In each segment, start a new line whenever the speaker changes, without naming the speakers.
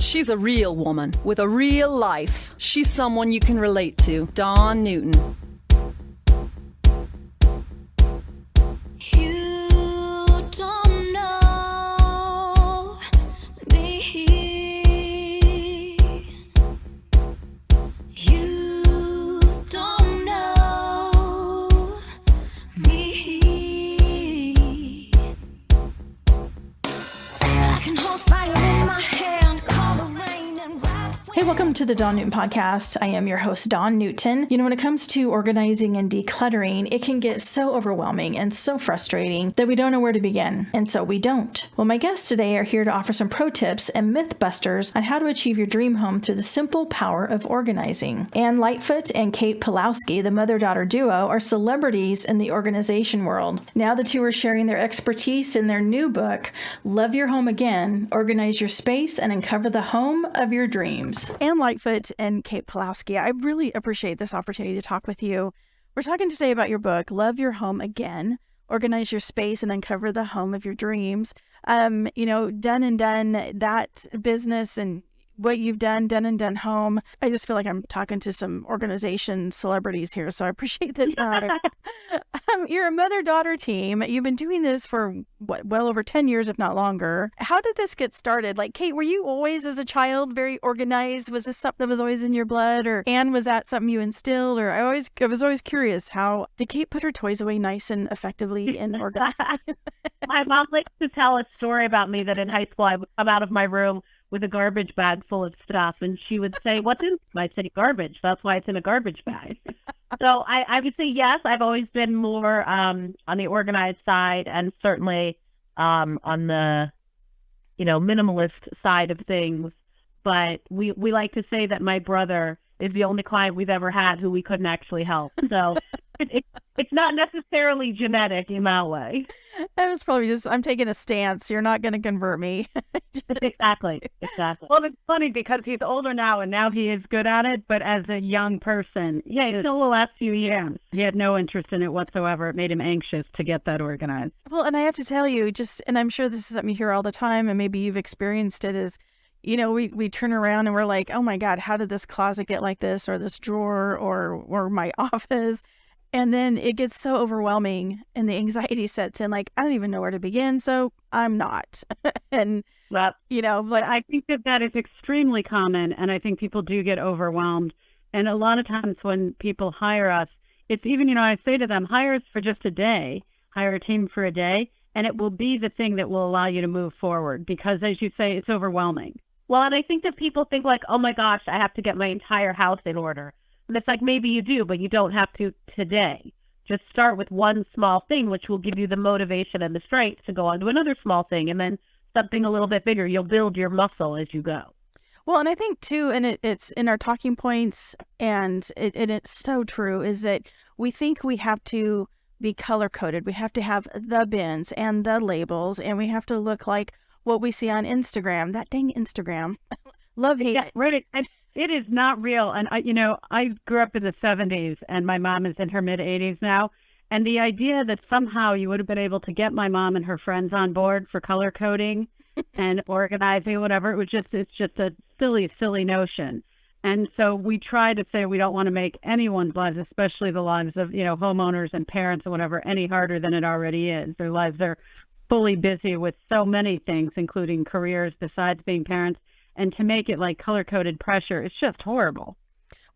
She's a real woman with a real life. She's someone you can relate to. Dawn Newton.
You don't know me. You don't know me. I can hold fire in my hand, call the rain and ride.
Hey, welcome to the Dawn Newton podcast. I am your host, Dawn Newton. You know, when it comes to organizing and decluttering, it can get so overwhelming and so frustrating that we don't know where to begin. And so we don't. Well, my guests today are here to offer some pro tips and myth busters on how to achieve your dream home through the simple power of organizing. And Lightfoot and Kate Pawlowski, the mother-daughter duo, are celebrities in the organization world. Now the two are sharing their expertise in their new book, Love Your Home Again, Organize Your Space and Uncover the Home of Your Dreams. And Lightfoot and Kate Pawlowski, I really appreciate this opportunity to talk with you. We're talking today about your book, Love Your Home Again, Organize Your Space and Uncover the Home of Your Dreams. Done and done that business and what you've done and done home. I just feel like I'm talking to some organization celebrities here, so I appreciate the time. You're a mother-daughter team. You've been doing this for, well over 10 years, if not longer. How did this get started? Like, Kate, were you always, as a child, very organized? Was this something that was always in your blood? Or Anne, was that something you instilled? Or I was always curious, how did Kate put her toys away nice and effectively and organized?
My mom likes to tell a story about me that in high school I would come out of my room with a garbage bag full of stuff, and she would say, "What's in?" I'd say, "Garbage. That's why it's in a garbage bag." So I would say yes. I've always been more on the organized side, and certainly on the minimalist side of things. But we like to say that my brother is the only client we've ever had who we couldn't actually help. So it's not necessarily genetic in that way.
And it's probably just, I'm taking a stance. You're not going to convert me.
Exactly.
Well, it's funny because he's older now and now he is good at it. But as a young person,
Until the last few years.
he had no interest in it whatsoever. It made him anxious to get that organized.
Well, and I have to tell you, and I'm sure this is something you hear all the time, and maybe you've experienced it, is, we turn around and we're like, oh my God, how did this closet get like this, or this drawer, or my office? And then it gets so overwhelming and the anxiety sets in, like, I don't even know where to begin, so I'm not. And,
I think that is extremely common, and I think people do get overwhelmed. And a lot of times when people hire us, it's even, I say to them, hire us for just a day, hire a team for a day, and it will be the thing that will allow you to move forward. Because as you say, it's overwhelming.
Well, and I think that people think like, oh my gosh, I have to get my entire house in order. And it's like, maybe you do, but you don't have to today. Just start with one small thing, which will give you the motivation and the strength to go on to another small thing, and then something a little bit bigger. You'll build your muscle as you go.
Well, and I think too, and it's in our talking points, and it's so true, is that we think we have to be color coded. We have to have the bins and the labels, and we have to look like what we see on Instagram. That dang Instagram. Love hate.
Yeah, right. It is not real. And I grew up in the 70s, and my mom is in her mid 80s now. And the idea that somehow you would have been able to get my mom and her friends on board for color coding and organizing, whatever, it's just a silly notion. And so we try to say we don't want to make anyone's lives, especially the lives of, homeowners and parents and whatever, any harder than it already is. Their lives are fully busy with so many things, including careers besides being parents. And to make it like color-coded pressure, it's just horrible.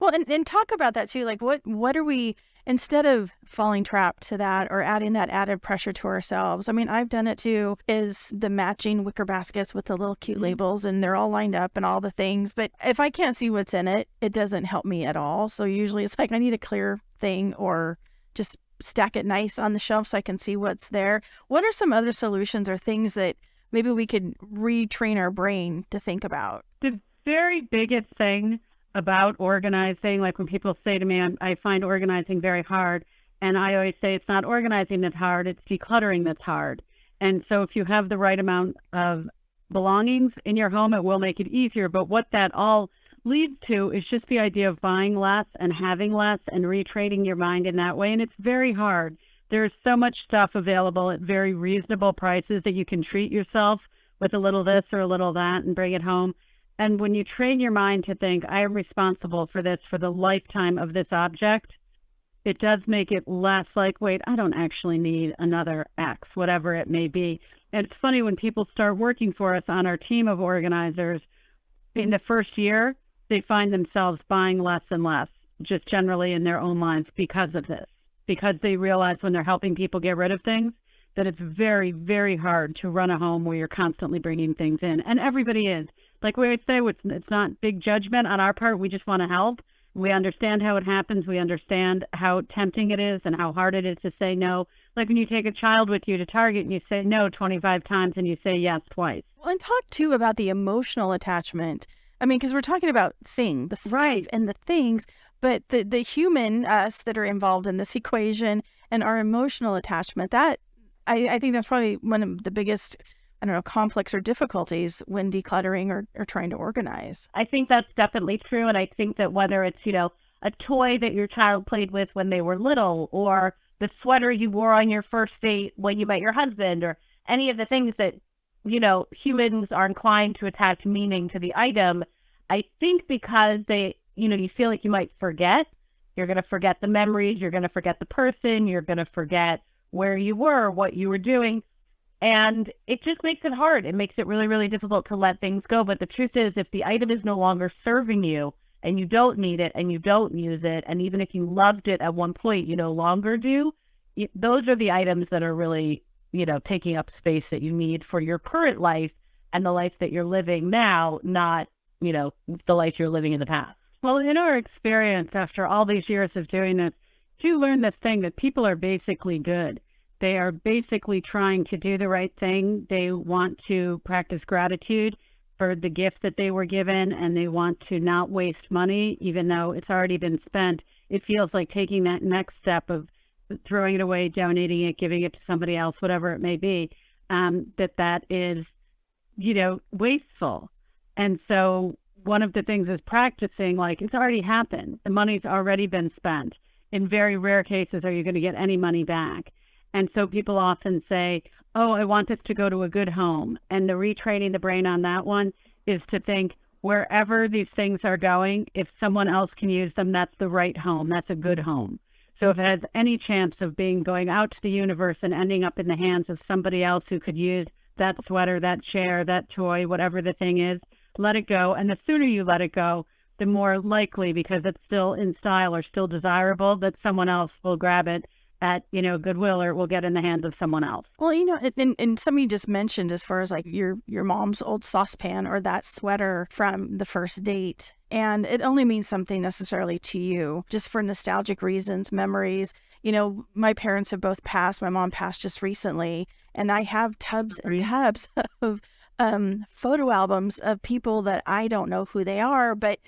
Well, and talk about that too. Like, what are we, instead of falling trapped to that or adding that added pressure to ourselves? I mean, I've done it too, is the matching wicker baskets with the little cute labels, and they're all lined up and all the things. But if I can't see what's in it, it doesn't help me at all. So usually it's like, I need a clear thing, or just stack it nice on the shelf so I can see what's there. What are some other solutions or things that maybe we could retrain our brain to think about?
The very biggest thing about organizing, like when people say to me, I find organizing very hard, and I always say it's not organizing that's hard, it's decluttering that's hard. And so if you have the right amount of belongings in your home, it will make it easier. But what that all leads to is just the idea of buying less and having less and retraining your mind in that way. And it's very hard. There's so much stuff available at very reasonable prices that you can treat yourself with a little this or a little that and bring it home. And when you train your mind to think, I am responsible for this for the lifetime of this object, it does make it less like, wait, I don't actually need another X, whatever it may be. And it's funny when people start working for us on our team of organizers, in the first year, they find themselves buying less and less, just generally in their own lives because of this, because they realize when they're helping people get rid of things, that it's very, very hard to run a home where you're constantly bringing things in. And everybody is. Like we always say, it's not big judgment on our part. We just want to help. We understand how it happens. We understand how tempting it is and how hard it is to say no. Like when you take a child with you to Target and you say no 25 times and you say yes twice.
Well, and talk too about the emotional attachment. I mean, because we're talking about the stuff
Right.
and the things, but the human, us that are involved in this equation and our emotional attachment, that I think that's probably one of the biggest, I don't know, conflicts or difficulties when decluttering or trying to organize.
I think that's definitely true. And I think that whether it's, a toy that your child played with when they were little, or the sweater you wore on your first date when you met your husband, or any of the things that, humans are inclined to attach meaning to the item, I think because they, you feel like you might forget, you're going to forget the memories, you're going to forget the person, you're going to forget where you were, what you were doing. And it just makes it hard. It makes it really, really difficult to let things go. But the truth is, if the item is no longer serving you and you don't need it and you don't use it, and even if you loved it at one point, you no longer do, those are the items that are really, taking up space that you need for your current life and the life that you're living now, not, the life you're living in the past. Well, in our experience, after all these years of doing this, you learn this thing that people are basically good. They are basically trying to do the right thing. They want to practice gratitude for the gift that they were given, and they want to not waste money, even though it's already been spent. It feels like taking that next step of throwing it away, donating it, giving it to somebody else, whatever it may be, that is, wasteful. And so one of the things is practicing, like, it's already happened. The money's already been spent. In very rare cases are you going to get any money back. And so people often say, oh, I want this to go to a good home. And the retraining the brain on that one is to think wherever these things are going, if someone else can use them, that's the right home. That's a good home. So if it has any chance of going out to the universe and ending up in the hands of somebody else who could use that sweater, that chair, that toy, whatever the thing is, let it go. And the sooner you let it go, the more likely, because it's still in style or still desirable, that someone else will grab it at, Goodwill, or it will get in the hands of someone else.
Well, and somebody just mentioned as far as like your mom's old saucepan or that sweater from the first date. And it only means something necessarily to you, just for nostalgic reasons, memories. My parents have both passed. My mom passed just recently. And I have tubs and tubs of photo albums of people that I don't know who they are, but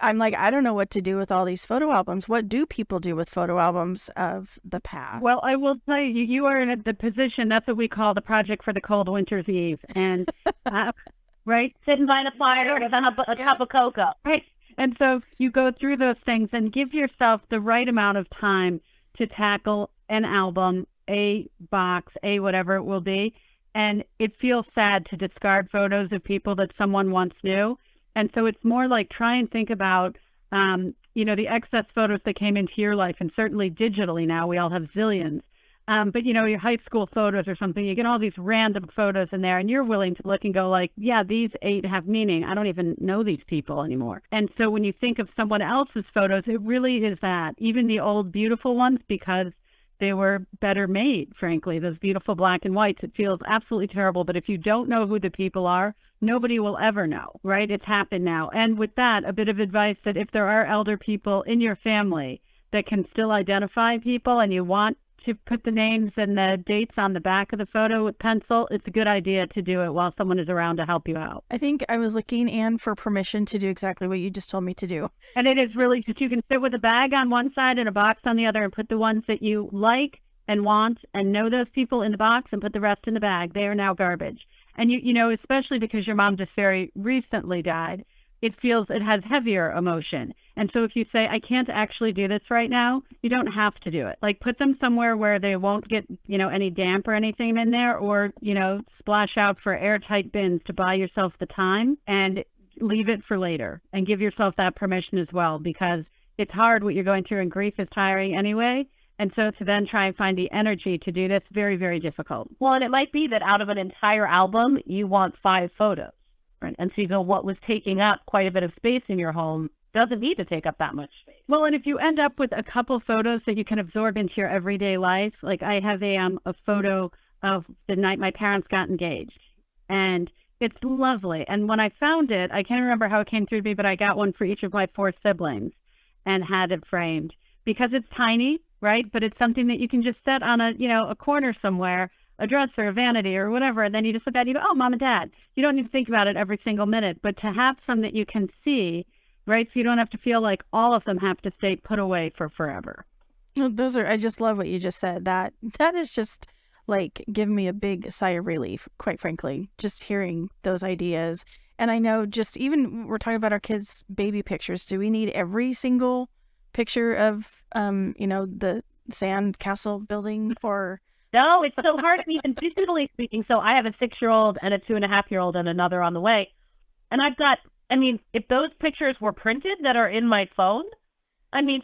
I'm like, I don't know what to do with all these photo albums. What do people do with photo albums of the past?
Well, I will tell you, you are in the position, that's what we call the project for the cold winter's eve. And, right?
Sitting by the fire with a cup of cocoa.
Right. And so you go through those things and give yourself the right amount of time to tackle an album, a box, a whatever it will be. And it feels sad to discard photos of people that someone once knew. And so it's more like try and think about, the excess photos that came into your life, and certainly digitally now, we all have zillions. But, your high school photos or something, you get all these random photos in there, and you're willing to look and go like, yeah, these 8 have meaning. I don't even know these people anymore. And so when you think of someone else's photos, it really is that. Even the old beautiful ones, because they were better made, frankly, those beautiful black and whites. It feels absolutely terrible. But if you don't know who the people are, nobody will ever know, right? It's happened now. And with that, a bit of advice that if there are elder people in your family that can still identify people, and you want to put the names and the dates on the back of the photo with pencil, it's a good idea to do it while someone is around to help you out.
I think I was looking, Anne, for permission to do exactly what you just told me to do.
And it is really that you can sit with a bag on one side and a box on the other, and put the ones that you like and want and know those people in the box, and put the rest in the bag. They are now garbage. And especially because your mom just very recently died, it has heavier emotion. And so if you say, I can't actually do this right now, you don't have to do it. Like, put them somewhere where they won't get, any damp or anything in there, or, splash out for airtight bins to buy yourself the time. And leave it for later and give yourself that permission as well, because it's hard what you're going through, and grief is tiring anyway. And so to then try and find the energy to do this, very, very difficult.
Well, and it might be that out of an entire album, you want 5 photos. Right? And so you go, what was taking up quite a bit of space in your home doesn't need to take up that much space.
Well, and if you end up with a couple photos that you can absorb into your everyday life, like I have a photo of the night my parents got engaged, and it's lovely. And when I found it, I can't remember how it came through to me, but I got one for each of my 4 siblings and had it framed because it's tiny, right? But it's something that you can just set on a corner somewhere, a dresser, a vanity or whatever. And then you just look at it and you go, oh, mom and dad. You don't need to think about it every single minute, but to have some that you can see, right? So you don't have to feel like all of them have to stay put away for forever.
I just love what you just said. That is just like giving me a big sigh of relief, quite frankly, just hearing those ideas. And I know just even we're talking about our kids' baby pictures. Do we need every single picture of, the sand castle building for?
No, it's so hard to even visually speaking. So I have a 6-year-old and a 2.5-year-old and another on the way. And if those pictures were printed that are in my phone,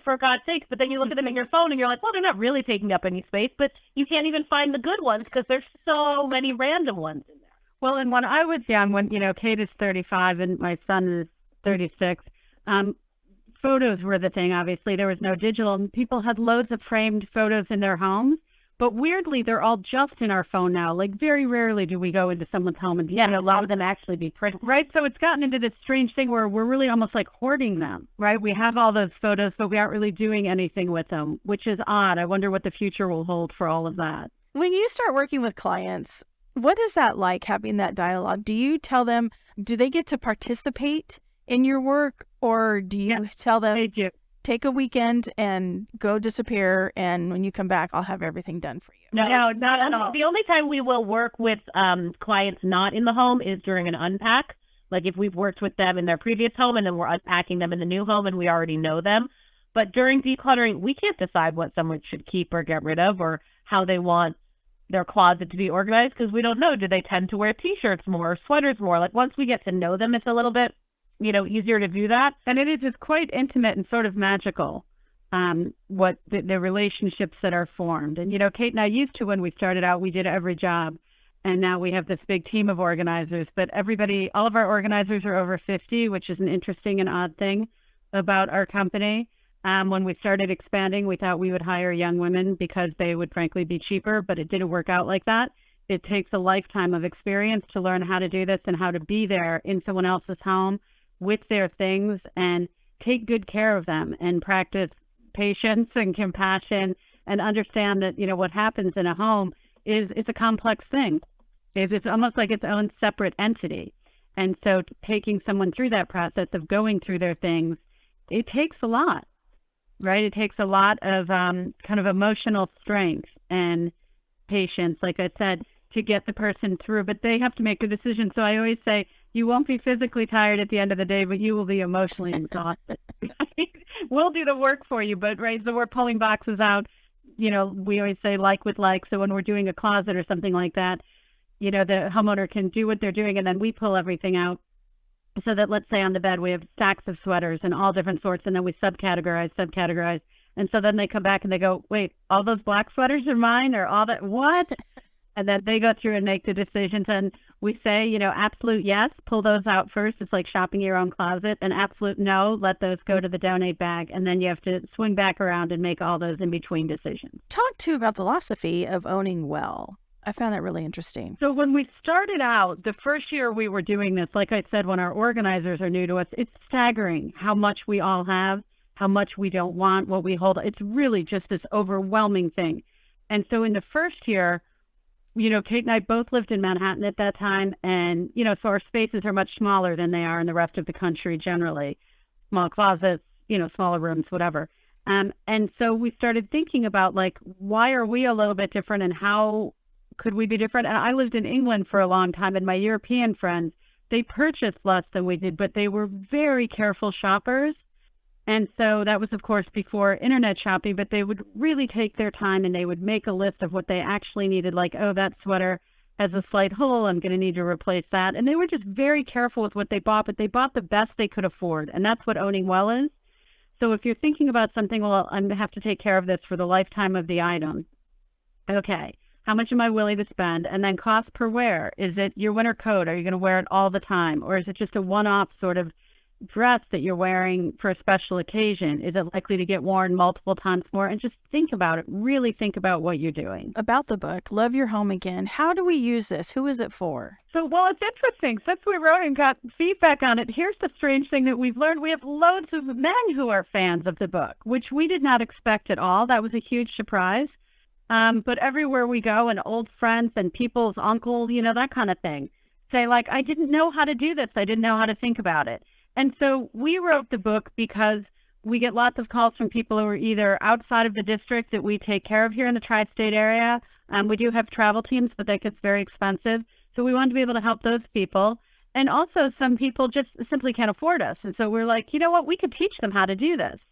for God's sakes, but then you look at them in your phone and you're like, well, they're not really taking up any space, but you can't even find the good ones because there's so many random ones in there.
Well, and when I was young, when, Kate is 35 and my son is 36, photos were the thing, obviously. There was no digital. And people had loads of framed photos in their homes. But weirdly, they're all just in our phone now. Like, very rarely do we go into someone's home and
a lot of them actually be printed.
Right? So it's gotten into this strange thing where we're really almost like hoarding them, right? We have all those photos, but we aren't really doing anything with them, which is odd. I wonder what the future will hold for all of that.
When you start working with clients, what is that like, having that dialogue? Do you tell them, do they get to participate in your work, or do you tell them,
They do.
Take a weekend and go disappear, and when you come back, I'll have everything done for you?
No, not at all. The only time we will work with clients not in the home is during an unpack. Like if we've worked with them in their previous home and then we're unpacking them in the new home and we already know them. But during decluttering, we can't decide what someone should keep or get rid of or how they want their closet to be organized because we don't know. Do they tend to wear T-shirts more or sweaters more? Like once we get to know them, it's a little bit easier to do that.
And it is just quite intimate and sort of magical, what the relationships that are formed. And, Kate and I used to, when we started out, we did every job. And now we have this big team of organizers. But all of our organizers are over 50, which is an interesting and odd thing about our company. When we started expanding, we thought we would hire young women because they would frankly be cheaper, but it didn't work out like that. It takes a lifetime of experience to learn how to do this and how to be there in someone else's home with their things and take good care of them and practice patience and compassion and understand that, what happens in a home is a complex thing. It's almost like its own separate entity. And so taking someone through that process of going through their things, it takes a lot, right? It takes a lot of kind of emotional strength and patience, like I said, to get the person through, but they have to make a decision. So I always say, you won't be physically tired at the end of the day, but you will be emotionally exhausted. We'll do the work for you, but right, so we're pulling boxes out, we always say like with like. So when we're doing a closet or something like that, the homeowner can do what they're doing and then we pull everything out. So that let's say on the bed, we have stacks of sweaters and all different sorts, and then we subcategorize. And so then they come back and they go, wait, all those black sweaters are mine or all that, what? And then they go through and make the decisions. And we say, absolute yes, pull those out first. It's like shopping your own closet. And absolute no, let those go to the donate bag. And then you have to swing back around and make all those in-between decisions.
Talk too about the philosophy of owning well. I found that really interesting.
So when we started out, the first year we were doing this, like I said, when our organizers are new to us, it's staggering how much we all have, how much we don't want, what we hold. It's really just this overwhelming thing. And so in the first year, Kate and I both lived in Manhattan at that time. And, so our spaces are much smaller than they are in the rest of the country generally. Small closets, smaller rooms, whatever. And so we started thinking about, like, why are we a little bit different and how could we be different? And I lived in England for a long time, and my European friends, they purchased less than we did, but they were very careful shoppers. And so that was, of course, before internet shopping, but they would really take their time and they would make a list of what they actually needed. Like, oh, that sweater has a slight hole. I'm going to need to replace that. And they were just very careful with what they bought, but they bought the best they could afford. And that's what owning well is. So if you're thinking about something, well, I'm going to have to take care of this for the lifetime of the item. Okay, how much am I willing to spend? And then cost per wear. Is it your winter coat? Are you going to wear it all the time? Or is it just a one-off sort of dress that you're wearing for a special occasion? Is it likely to get worn multiple times more? And just think about it. Really think about what you're doing.
About the book, Love Your Home Again. How do we use this? Who is it for?
So, well, it's interesting. Since we wrote and got feedback on it, here's the strange thing that we've learned. We have loads of men who are fans of the book, which we did not expect at all. That was a huge surprise. But everywhere we go, and old friends and people's uncles, that kind of thing, say like, I didn't know how to do this. I didn't know how to think about it. And so we wrote the book because we get lots of calls from people who are either outside of the district that we take care of here in the tri-state area. We do have travel teams, but that gets very expensive. So we want to be able to help those people. And also some people just simply can't afford us. And so we're like, you know what, we could teach them how to do this.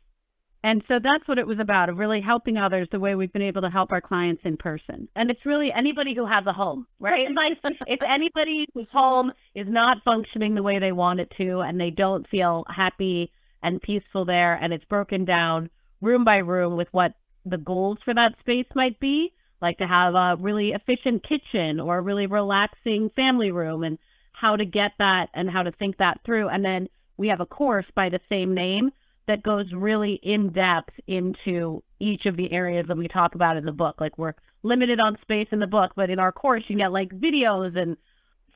And so that's what it was about, of really helping others the way we've been able to help our clients in person.
And it's really anybody who has a home, right? Like, it's anybody whose home is not functioning the way they want it to, and they don't feel happy and peaceful there, and it's broken down room by room with what the goals for that space might be, like to have a really efficient kitchen or a really relaxing family room, and how to get that and how to think that through. And then we have a course by the same name that goes really in depth into each of the areas that we talk about in the book. Like, we're limited on space in the book, but in our course, you get like videos and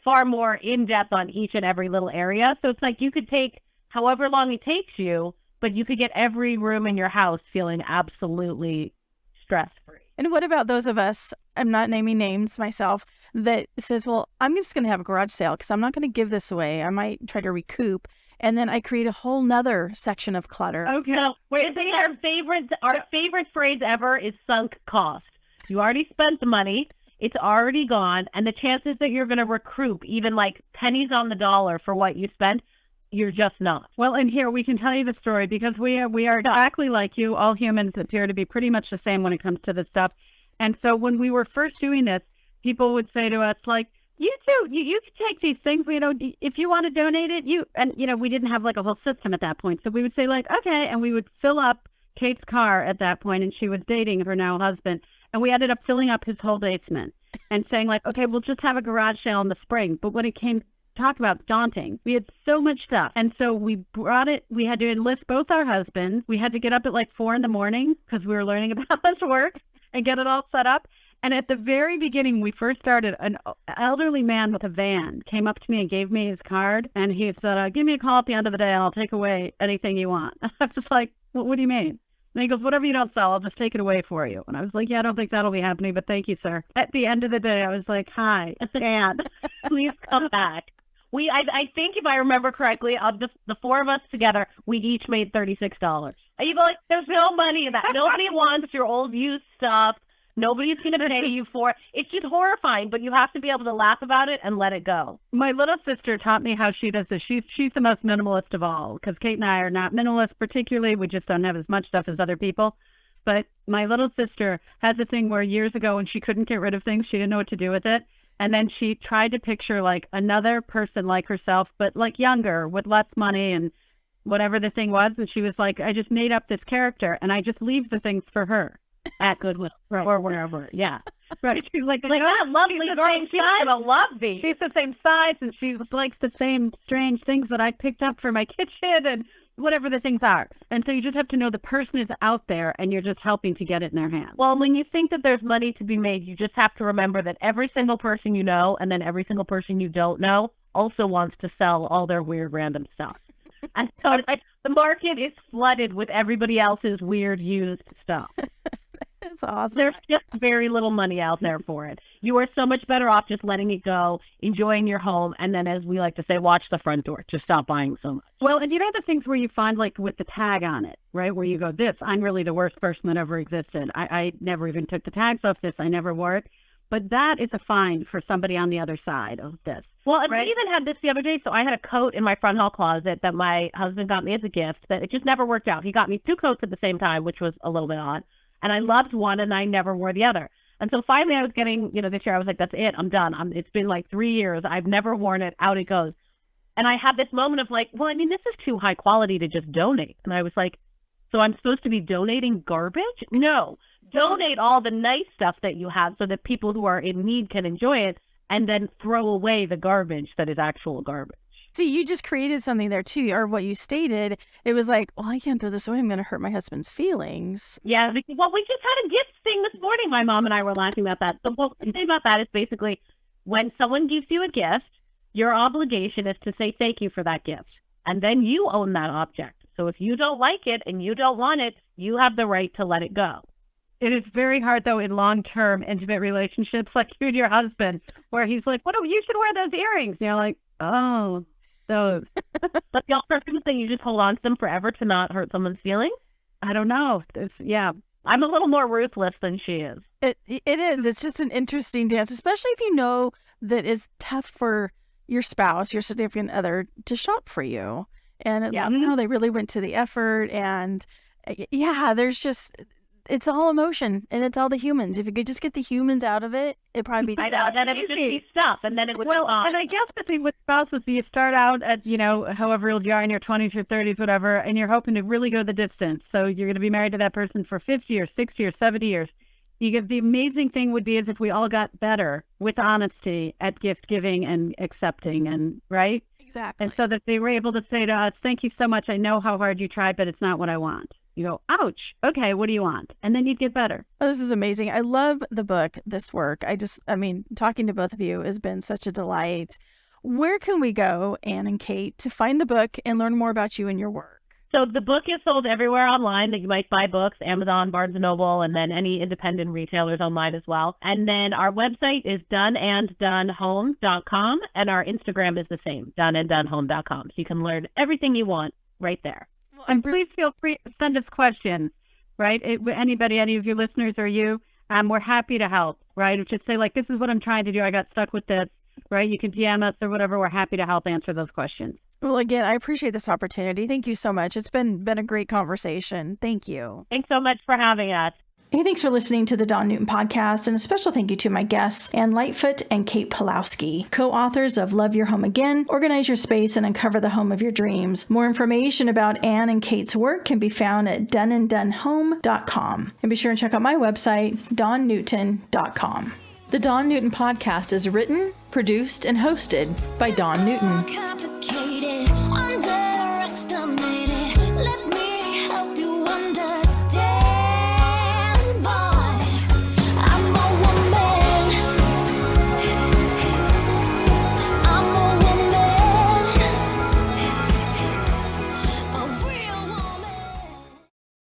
far more in depth on each and every little area. So it's like you could take however long it takes you, but you could get every room in your house feeling absolutely stress-free.
And what about those of us, I'm not naming names myself, that says, well, I'm just going to have a garage sale because I'm not going to give this away. I might try to recoup. And then I create a whole nother section of clutter.
Okay. So our favorite phrase ever is sunk cost. You already spent the money. It's already gone. And the chances that you're going to recoup even like pennies on the dollar for what you spent, you're just not.
Well, and here we can tell you the story because we are exactly like you. All humans appear to be pretty much the same when it comes to this stuff. And so when we were first doing this, people would say to us like, you can take these things, if you want to donate it, we didn't have like a whole system at that point. So we would say like, okay. And we would fill up Kate's car at that point, and she was dating her now husband. And we ended up filling up his whole basement and saying like, okay, we'll just have a garage sale in the spring. But when it came to talk about daunting, we had so much stuff. And so we brought it, we had to enlist both our husbands. We had to get up at like 4 a.m. because we were learning about this work and get it all set up. And at the very beginning, we first started, an elderly man with a van came up to me and gave me his card. And he said, give me a call at the end of the day and I'll take away anything you want. I was just like, what do you mean? And he goes, whatever you don't sell, I'll just take it away for you. And I was like, yeah, I don't think that'll be happening, but thank you, sir. At the end of the day, I was like, hi, Dad, please come back.
I think if I remember correctly, the four of us together, we each made $36. You go like, there's no money in that. Nobody wants your old used stuff. Nobody's going to pay you for it. It's just horrifying, but you have to be able to laugh about it and let it go.
My little sister taught me how she does this. She's the most minimalist of all, because Kate and I are not minimalist particularly. We just don't have as much stuff as other people. But my little sister has a thing where years ago when she couldn't get rid of things, she didn't know what to do with it. And then she tried to picture like another person like herself, but like younger with less money and whatever the thing was. And she was like, I just made up this character and I just leave the things for her.
At Goodwill, right, or wherever, yeah.
Right. She's like
that lovely girl. She's gonna love these.
She's the same size, and she likes the same strange things that I picked up for my kitchen and whatever the things are. And so you just have to know the person is out there, and you're just helping to get it in their hands.
Well, when you think that there's money to be made, you just have to remember that every single person you know, and then every single person you don't know, also wants to sell all their weird random stuff. And so the market is flooded with everybody else's weird used stuff.
That's awesome.
There's just very little money out there for it. You are so much better off just letting it go, enjoying your home, and then, as we like to say, watch the front door. Just stop buying so much.
Well, and you know the things where you find, like, with the tag on it, right, where you go, I'm really the worst person that ever existed. I never even took the tags off this. I never wore it. But that is a find for somebody on the other side of this.
Well, and we even had this the other day. So I had a coat in my front hall closet that my husband got me as a gift that it just never worked out. He got me 2 coats at the same time, which was a little bit odd. And I loved one and I never wore the other. And so finally I was getting, this year I was like, that's it. I'm done. It's been like 3 years. I've never worn it. Out it goes. And I had this moment of like, well, I mean, this is too high quality to just donate. And I was like, so I'm supposed to be donating garbage? No, donate all the nice stuff that you have so that people who are in need can enjoy it, and then throw away the garbage that is actual garbage.
See, you just created something there too, or what you stated. It was like, well, I can't throw this away. I'm going to hurt my husband's feelings.
Yeah, well, we just had a gift thing this morning. My mom and I were laughing about that. The whole thing about that is basically when someone gives you a gift, your obligation is to say thank you for that gift. And then you own that object. So if you don't like it and you don't want it, you have the right to let it go.
It is very hard, though, in long-term intimate relationships, like you and your husband, where he's like, you should wear those earrings. And you're like, oh, those.
But the alternative thing, you just hold on to them forever to not hurt someone's feelings.
I don't know. Yeah.
I'm a little more ruthless than she is.
It is. It's just an interesting dance, especially if you know that it's tough for your spouse, your significant other, to shop for you. And they really went to the effort. And there's just, it's all emotion and it's all the humans. If you could just get the humans out of it, it'd probably be.
I know, then it would just be stuff, and then it would.
Well, and I guess the thing with spouses, you start out at however old you are in your 20s or 30s, whatever, and you're hoping to really go the distance. So you're going to be married to that person for 50 or 60 or 70 years. The amazing thing would be is if we all got better with honesty at gift giving and accepting, and right.
Exactly.
And so that they were able to say to us, thank you so much. I know how hard you tried, but it's not what I want. You go, ouch. Okay, what do you want? And then you'd get better.
Oh, this is amazing. I love the book, this work. Talking to both of you has been such a delight. Where can we go, Anne and Kate, to find the book and learn more about you and your work?
So the book is sold everywhere online that you might buy books, Amazon, Barnes & Noble, and then any independent retailers online as well. And then our website is doneanddonehome.com, and our Instagram is the same, doneanddonehome.com. So you can learn everything you want right there.
And please feel free to send us questions, right? Anybody, any of your listeners or you, we're happy to help, right? Just say, like, this is what I'm trying to do. I got stuck with this, right? You can DM us or whatever. We're happy to help answer those questions.
Well, again, I appreciate this opportunity. Thank you so much. It's been a great conversation. Thank you.
Thanks so much for having us.
Hey, thanks for listening to the Dawn Newton podcast, and a special thank you to my guests, Anne Lightfoot and Kate Pawlowski, co-authors of Love Your Home Again, Organize Your Space, and Uncover the Home of Your Dreams. More information about Anne and Kate's work can be found at doneanddonehome.com. And be sure and check out my website, dawnnewton.com. The Dawn Newton podcast is written, produced, and hosted by Dawn Newton.
Complicated.